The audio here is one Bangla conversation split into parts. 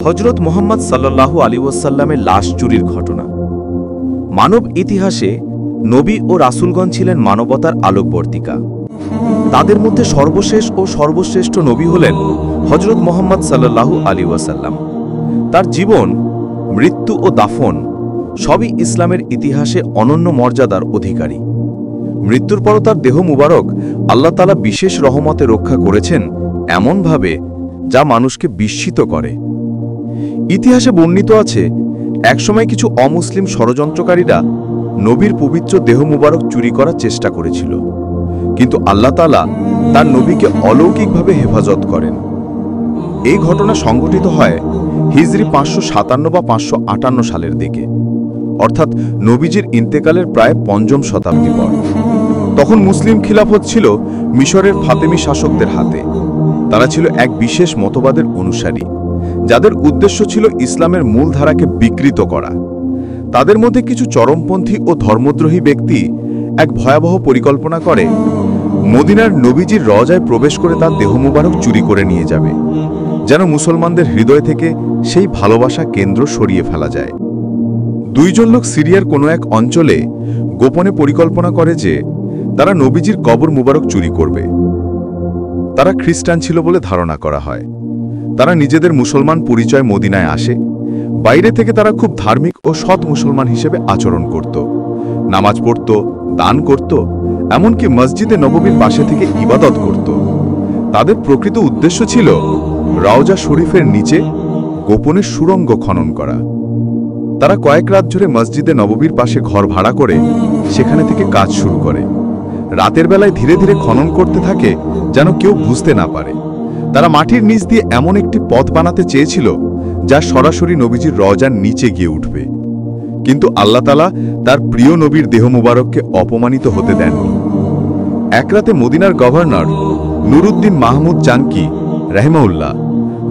হযরত মুহাম্মদ সাল্লাল্লাহু আলাইহি ওয়াসাল্লামের লাশ চুরির ঘটনা। মানব ইতিহাসে নবী ও রাসূলগণ ছিলেন মানবতার আলোকবর্তিকা। তাদের মধ্যে সর্বশেষ ও সর্বশ্রেষ্ঠ নবী হলেন হযরত মুহাম্মদ সাল্লাল্লাহু আলাইহি ওয়াসাল্লাম। তার জীবন, মৃত্যু ও দাফন সবই ইসলামের ইতিহাসে অনন্য মর্যাদার অধিকারী। মৃত্যুর পরও তার দেহ মুবারক আল্লাহ তাআলা বিশেষ রহমতে রক্ষা করেছেন এমনভাবে যা মানুষকে বিস্মিত করে। ইতিহাসে বর্ণিত আছে, একসময় কিছু অমুসলিম ষড়যন্ত্রকারীরা নবীর পবিত্র দেহ মুবারক চুরি করার চেষ্টা করেছিল, কিন্তু আল্লাহ তাআলা তার নবীকে অলৌকিকভাবে হেফাজত করেন। এই ঘটনা সংঘটিত হয় হিজরি 557 বা 558 সালের দিকে, অর্থাৎ নবীজির ইন্তেকালের প্রায় 5ম শতাব্দী পর। তখন মুসলিম খিলাফত ছিল মিশরের ফাতেমি শাসকদের হাতে। তারা ছিল এক বিশেষ মতবাদের অনুসারী, যাদের উদ্দেশ্য ছিল ইসলামের মূল ধারাকে বিকৃত করা। তাদের মধ্যে কিছু চরমপন্থী ও ধর্মদ্রোহী ব্যক্তি এক ভয়াবহ পরিকল্পনা করে মদিনার নবীজির রওজায় প্রবেশ করে তার দেহ মুবারক চুরি করে নিয়ে যাবে, যেন মুসলমানদের হৃদয় থেকে সেই ভালোবাসা কেন্দ্র সরিয়ে ফেলা যায়। দুইজন লোক সিরিয়ার কোনো এক অঞ্চলে গোপনে পরিকল্পনা করে যে তারা নবীজির কবর মুবারক চুরি করবে। তারা খ্রিস্টান ছিল বলে ধারণা করা হয়। তারা নিজেদের মুসলমান পরিচয় মদিনায় আসে। বাইরে থেকে তারা খুব ধার্মিক ও সৎ মুসলমান হিসেবে আচরণ করত, নামাজ পড়ত, দান করত, এমনকি মসজিদে নববীর পাশে থেকে ইবাদত করত। তাদের প্রকৃত উদ্দেশ্য ছিল রওজা শরীফের নিচে গোপনে সুড়ঙ্গ খনন করা। তারা কয়েক রাত ধরে মসজিদে নববীর পাশে ঘর ভাড়া করে সেখানে থেকে কাজ শুরু করে। রাতের বেলায় ধীরে ধীরে খনন করতে থাকে যেন কেউ বুঝতে না পারে। তারা মাটির নিচ দিয়ে এমন একটি পথ বানাতে চেয়েছিল যা সরাসরি নবীজির রওজার নিচে গিয়ে উঠবে, কিন্তু আল্লাহ তাআলা তার প্রিয় নবীর দেহ মুবারককে অপমানিত হতে দেননি। এক রাতে মদিনার গভর্নর নুরুদ্দিন মাহমুদ জাঙ্কি রাহিমাহুল্লাহ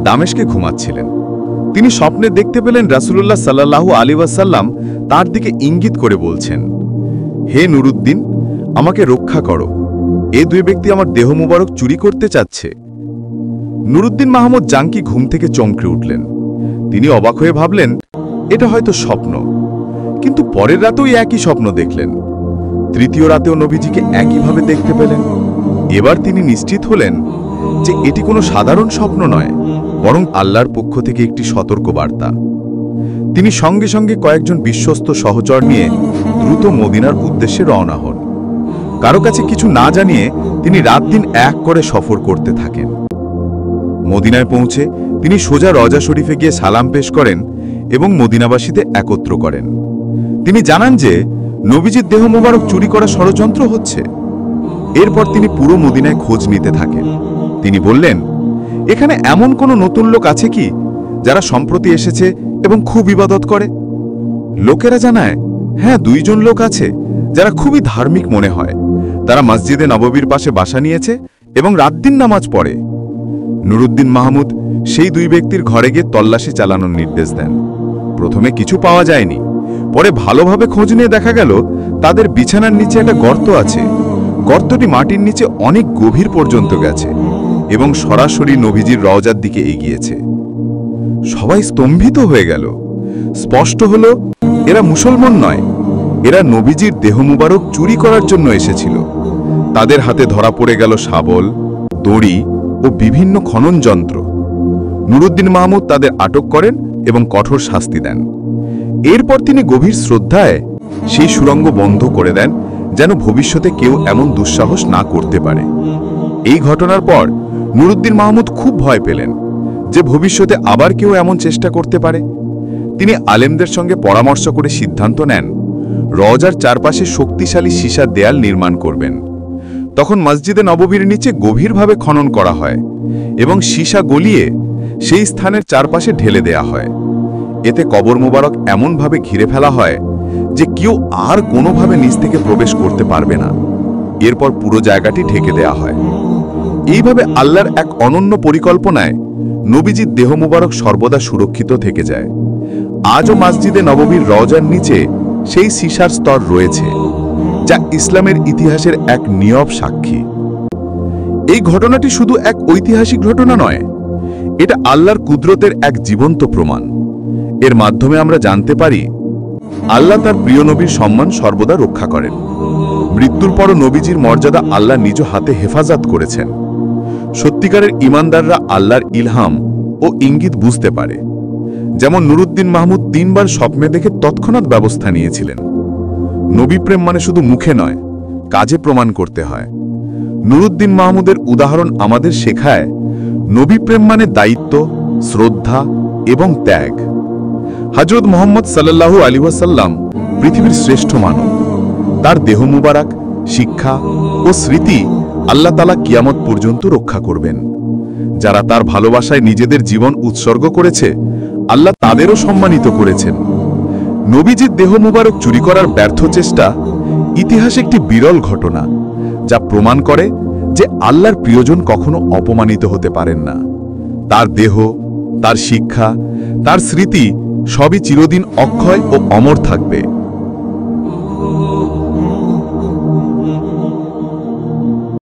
দামেশকে ঘুমাচ্ছিলেন। তিনি স্বপ্নে দেখতে পেলেন রাসূলুল্লাহ সাল্লাল্লাহু আলাইহি ওয়াসাল্লাম তার দিকে ইঙ্গিত করে বলছেন, হে নুরুদ্দিন, আমাকে রক্ষা করো, এই দুই ব্যক্তি আমার দেহ মুবারক চুরি করতে চাচ্ছে। নুরুদ্দিন মাহমুদ জাঙ্কি ঘুম থেকে চমকে উঠলেন। তিনি অবাক হয়ে ভাবলেন এটা হয়তো স্বপ্ন, কিন্তু পরের রাতেও একই স্বপ্ন দেখলেন। তৃতীয় রাতেও নবীজিকে একইভাবে দেখতে পেলেন। এবার তিনি নিশ্চিত হলেন যে এটি কোনো সাধারণ স্বপ্ন নয়, বরং আল্লাহর পক্ষ থেকে একটি সতর্ক বার্তা। তিনি সঙ্গে সঙ্গে কয়েকজন বিশ্বস্ত সহচর নিয়ে দ্রুত মদিনার উদ্দেশ্যে রওনা হন। কারো কাছে কিছু না জানিয়ে তিনি রাত দিন এক করে সফর করতে থাকেন। মদিনায় পৌঁছে তিনি সোজা রওজা শরীফে গিয়ে সালাম পেশ করেন এবং মদিনাবাসীদের একত্র করেন। তিনি জানান যে নবীজির দেহ মুবারক চুরি করা ষড়যন্ত্র হচ্ছে। এরপর তিনি পুরো মদিনায় খোঁজ নিতে থাকেন। তিনি বললেন, এখানে এমন কোনো নতুন লোক আছে কি যারা সম্প্রতি এসেছে এবং খুব ইবাদত করে? লোকেরা জানায়, হ্যাঁ, 2 জন লোক আছে যারা খুবই ধার্মিক মনে হয়। তারা মসজিদে নববীর পাশে বাসা নিয়েছে এবং রাত দিন নামাজ পড়ে। নুরুদ্দিন মাহমুদ সেই 2 ব্যক্তির ঘরে গিয়ে তল্লাশি চালানোর নির্দেশ দেন। প্রথমে কিছু পাওয়া যায়নি, পরে ভালোভাবে খোঁজ নিয়ে দেখা গেল তাদের বিছানার নিচে একটা গর্ত আছে। গর্তটি মাটির নিচে অনেক গভীর পর্যন্ত গেছে এবং সরাসরি নবীজির রওজার দিকে এগিয়েছে। সবাই স্তম্ভিত হয়ে গেল। স্পষ্ট হলো এরা মুসলমান নয়, এরা নবীজির দেহ মুবারক চুরি করার জন্য এসেছিল। তাদের হাতে ধরা পড়ে গেল শাবল, দড়ি ও বিভিন্ন খনন যন্ত্র। নুরুদ্দিন মাহমুদ তাদের আটক করেন এবং কঠোর শাস্তি দেন। এরপর তিনি গভীর শ্রদ্ধায় সেই সুড়ঙ্গ বন্ধ করে দেন, যেন ভবিষ্যতে কেউ এমন দুঃসাহস না করতে পারে। এই ঘটনার পর নুরুদ্দিন মাহমুদ খুব ভয় পেলেন যে ভবিষ্যতে আবার কেউ এমন চেষ্টা করতে পারে। তিনি আলেমদের সঙ্গে পরামর্শ করে সিদ্ধান্ত নেন রওজার চারপাশে শক্তিশালী সীসার দেয়াল নির্মাণ করবেন। তখন মসজিদে নববীর নিচে গভীরভাবে খনন করা হয় এবং সীসা গলিয়ে সেই স্থানের চারপাশে ঢেলে দেয়া হয়। এতে কবর মুবারক এমনভাবে ঘিরে ফেলা হয় যে কেউ আর কোনোভাবে নিচ থেকে প্রবেশ করতে পারবে না। এরপর পুরো জায়গাটি ঢেকে দেয়া হয়। এইভাবে আল্লাহর এক অনন্য পরিকল্পনায় নবীজির দেহ মুবারক সর্বদা সুরক্ষিত থেকে যায়। আজও মসজিদে নববীর রওজার নিচে সেই সীসার স্তর রয়েছে, যা ইসলামের ইতিহাসের এক নীরব সাক্ষী। এই ঘটনাটি শুধু এক ঐতিহাসিক ঘটনা নয়, এটা আল্লাহর কুদরতের এক জীবন্ত প্রমাণ। এর মাধ্যমে আমরা জানতে পারি আল্লাহ তার প্রিয় নবীর সম্মান সর্বদা রক্ষা করেন। মৃত্যুর পরও নবীজির মর্যাদা আল্লাহ নিজ হাতে হেফাজত করেছেন। সত্যিকারের ঈমানদাররা আল্লাহর ইলহাম ও ইঙ্গিত বুঝতে পারে। যেমন নুরুদ্দিন মাহমুদ 3 বার স্বপ্নে দেখে তৎক্ষণাৎ ব্যবস্থা নিয়েছিলেন। নবী প্রেম মানে শুধু মুখে নয়, কাজে প্রমাণ করতে হয়। নুরুদ্দিন মাহমুদের উদাহরণ আমাদের শেখায় নবী প্রেম মানে দায়িত্ব, শ্রদ্ধা এবং ত্যাগ। হযরত মুহাম্মদ সাল্লাল্লাহু আলাইহি ওয়াসাল্লাম পৃথিবীর শ্রেষ্ঠ মানব। তার দেহ মুবারক, শিক্ষা ও স্মৃতি আল্লাহ তাআলা কিয়ামত পর্যন্ত রক্ষা করবেন। যারা তার ভালোবাসায় নিজেদের জীবন উৎসর্গ করেছে, আল্লাহ তাদেরও সম্মানিত করেছেন। নবীজির দেহ মুবারক চুরি করার ব্যর্থ চেষ্টা ইতিহাসে একটি বিরল ঘটনা, যা প্রমাণ করে যে আল্লাহর প্রিয়জন কখনো অপমানিত হতে পারেন না। তার দেহ, তার শিক্ষা, তার স্মৃতি সবই চিরদিন অক্ষয় ও অমর থাকবে।